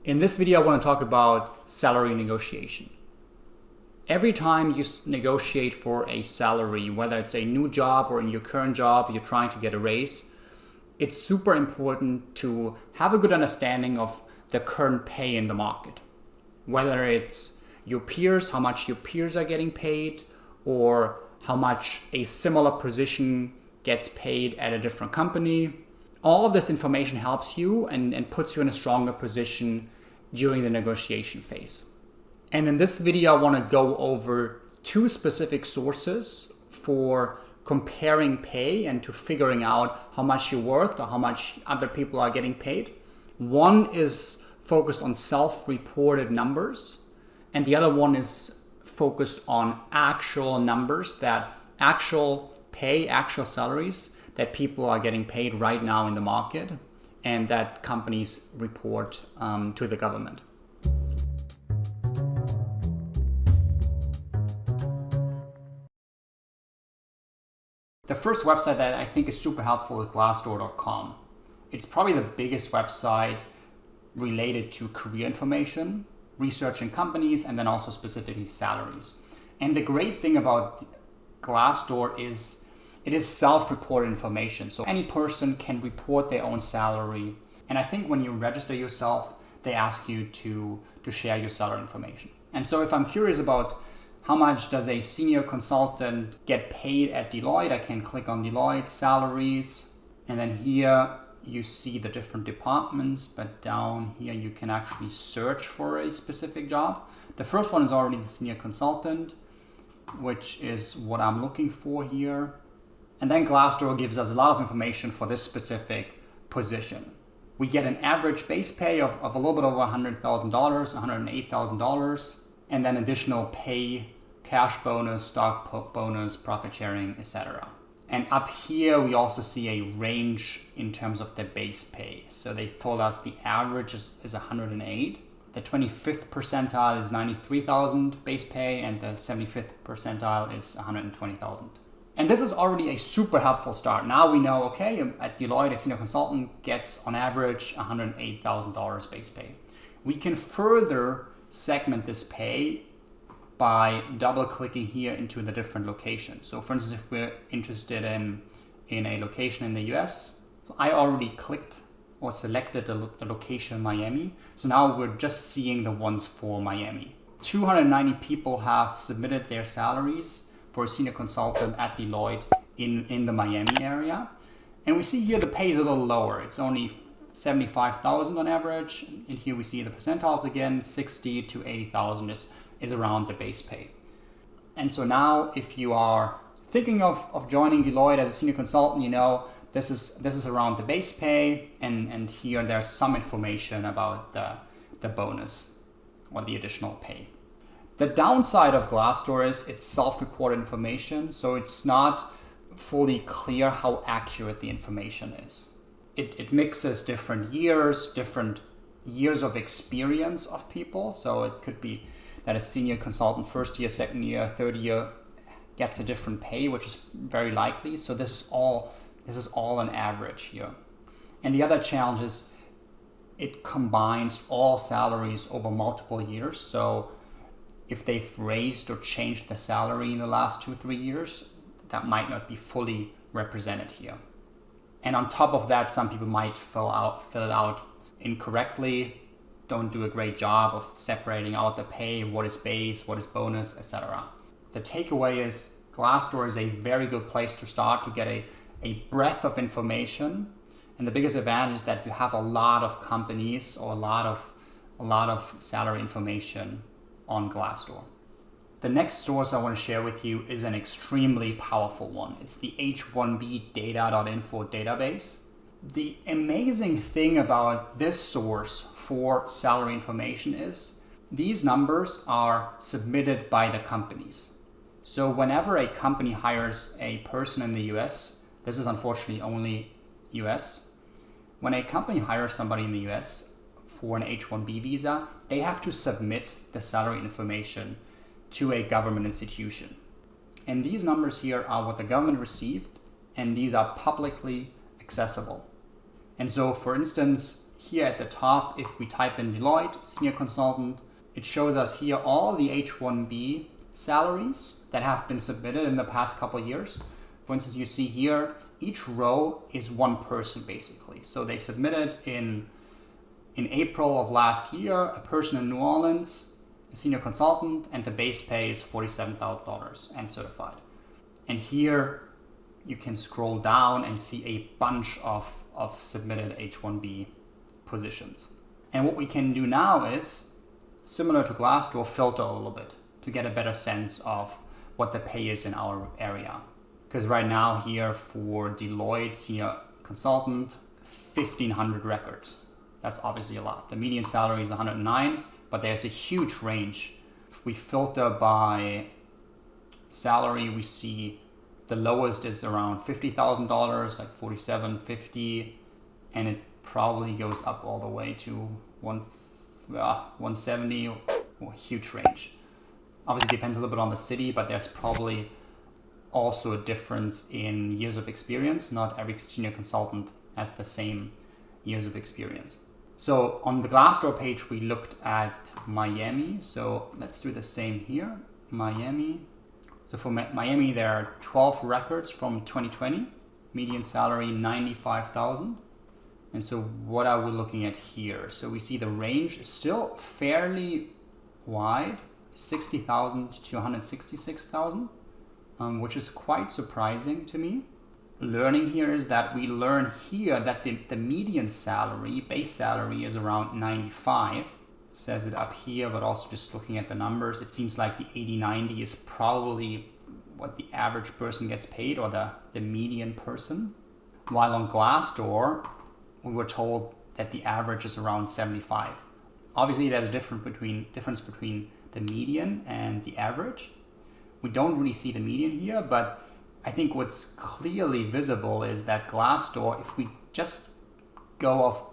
In this video, I want to talk about salary negotiation. Every time you negotiate for a salary, whether it's a new job or in your current job, you're trying to get a raise, it's super important to have a good understanding of the current pay in the market. Whether it's your peers, how much your peers are getting paid, or how much a similar position gets paid at a different company. All of this information helps you and puts you in a stronger position during the negotiation phase. And in this video, I want to go over two specific sources for comparing pay and to figuring out how much you're worth or how much other people are getting paid. One is focused on self-reported numbers, and the other one is focused on actual numbers, that actual pay, actual salaries that people are getting paid right now in the market and that companies report to the government. The first website that I think is super helpful is Glassdoor.com. It's probably the biggest website related to career information, researching companies, and then also specifically salaries. And the great thing about Glassdoor is it is self-reported information. So any person can report their own salary. And I think when you register yourself, they ask you to share your salary information. And so if I'm curious about how much does a senior consultant get paid at Deloitte, I can click on Deloitte salaries. And then here you see the different departments, but down here you can actually search for a specific job. The first one is already the senior consultant, which is what I'm looking for here. And then Glassdoor gives us a lot of information for this specific position. We get an average base pay of a little bit over $100,000, $108,000, and then additional pay, cash bonus, stock bonus, profit sharing, etc. And up here, we also see a range in terms of the base pay. So they told us the average is 108. The 25th percentile is 93,000 base pay, and the 75th percentile is 120,000. And this is already a super helpful start. Now we know, okay, at Deloitte, a senior consultant gets on average $108,000 base pay. We can further segment this pay by double-clicking here into the different locations. So for instance, if we're interested in a location in the US, so I already clicked or selected the location Miami. So now we're just seeing the ones for Miami. 290 people have submitted their salaries for a senior consultant at Deloitte in the Miami area. And we see here the pay is a little lower. It's only 75,000 on average. And here we see the percentiles again, 60 to 80,000 is around the base pay. And so now if you are thinking of joining Deloitte as a senior consultant, you know, this is around the base pay, and here there's some information about the bonus or the additional pay. The downside of Glassdoor is it's self-reported information, so it's not fully clear how accurate the information is. It mixes different years of experience of people. So it could be that a senior consultant first year, second year, third year gets a different pay, which is very likely. So this is all an average here. And the other challenge is it combines all salaries over multiple years. So if they've raised or changed the salary in the last 2-3 years, that might not be fully represented here. And on top of that, some people might fill it out incorrectly, don't do a great job of separating out the pay, what is base, what is bonus, etc. The takeaway is Glassdoor is a very good place to start to get a breadth of information. And the biggest advantage is that you have a lot of companies or a lot of salary information on Glassdoor. The next source I want to share with you is an extremely powerful one. It's the H1B Datainfo database. The amazing thing about this source for salary information is these numbers are submitted by the companies. So whenever a company hires a person in the US, this is unfortunately only US, when a company hires somebody in the US for an H1B visa, they have to submit the salary information to a government institution. And these numbers here are what the government received, and these are publicly accessible. And so, for instance, here at the top, if we type in Deloitte, senior consultant, it shows us here all the H1B salaries that have been submitted in the past couple of years. For instance, you see here, each row is one person basically. So they submitted in April of last year, a person in New Orleans, a senior consultant, and the base pay is $47,000 and certified. And here you can scroll down and see a bunch of submitted H1B positions. And what we can do now is, similar to Glassdoor, filter a little bit to get a better sense of what the pay is in our area. Because right now here for Deloitte senior consultant, 1,500 records. That's obviously a lot. The median salary is 109, but there's a huge range. If we filter by salary, we see the lowest is around $50,000, like $47,50, and it probably goes up all the way to 170, or a huge range. Obviously it depends a little bit on the city, but there's probably also a difference in years of experience. Not every senior consultant has the same years of experience. So on the Glassdoor page, we looked at Miami. So let's do the same here, Miami. So for Miami, there are 12 records from 2020, median salary 95,000. And so what are we looking at here? So we see the range is still fairly wide, 60,000 to 166,000, which is quite surprising to me. Learning here is that we learn here that the median salary, base salary, is around 95. It says it up here, but also just looking at the numbers, it seems like the 80-90 is probably what the average person gets paid, or the median person. While on Glassdoor, we were told that the average is around 75. Obviously, there's a difference between the median and the average. We don't really see the median here, but I think what's clearly visible is that Glassdoor, if we just go off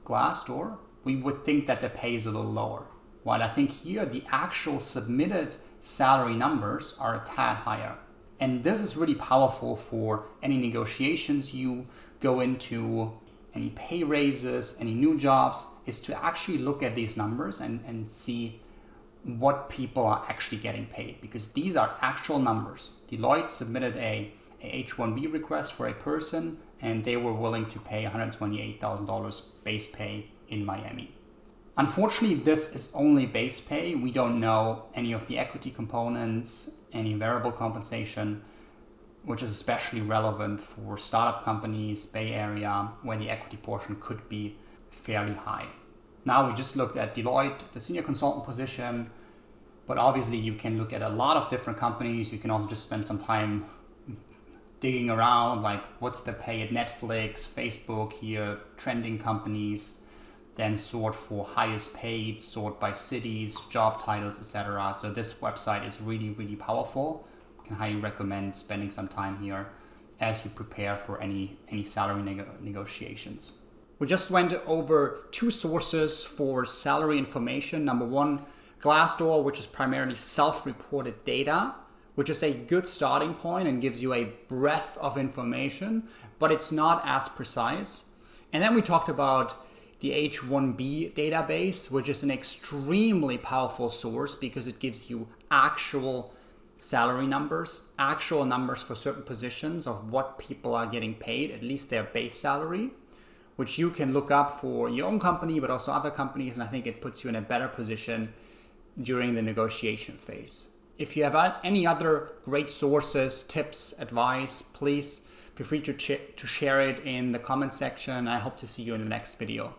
Glassdoor, we would think that the pay is a little lower. While I think here the actual submitted salary numbers are a tad higher. And this is really powerful for any negotiations you go into, any pay raises, any new jobs, is to actually look at these numbers and see what people are actually getting paid, because these are actual numbers. Deloitte submitted a H1B request for a person, and they were willing to pay $128,000 base pay in Miami. Unfortunately, this is only base pay. We don't know any of the equity components, any variable compensation, which is especially relevant for startup companies, Bay Area, where the equity portion could be fairly high. Now we just looked at Deloitte, the senior consultant position, but obviously you can look at a lot of different companies. You can also just spend some time digging around, like what's the pay at Netflix, Facebook here, trending companies, then sort for highest paid, sort by cities, job titles, etc. So this website is really, really powerful. I can highly recommend spending some time here as you prepare for any salary negotiations. We just went over two sources for salary information. Number one, Glassdoor, which is primarily self-reported data, which is a good starting point and gives you a breadth of information, but it's not as precise. And then we talked about the H1B database, which is an extremely powerful source because it gives you actual salary numbers, actual numbers for certain positions of what people are getting paid, at least their base salary, which you can look up for your own company, but also other companies. And I think it puts you in a better position during the negotiation phase. If you have any other great sources, tips, advice, please feel free to share it in the comment section. I hope to see you in the next video.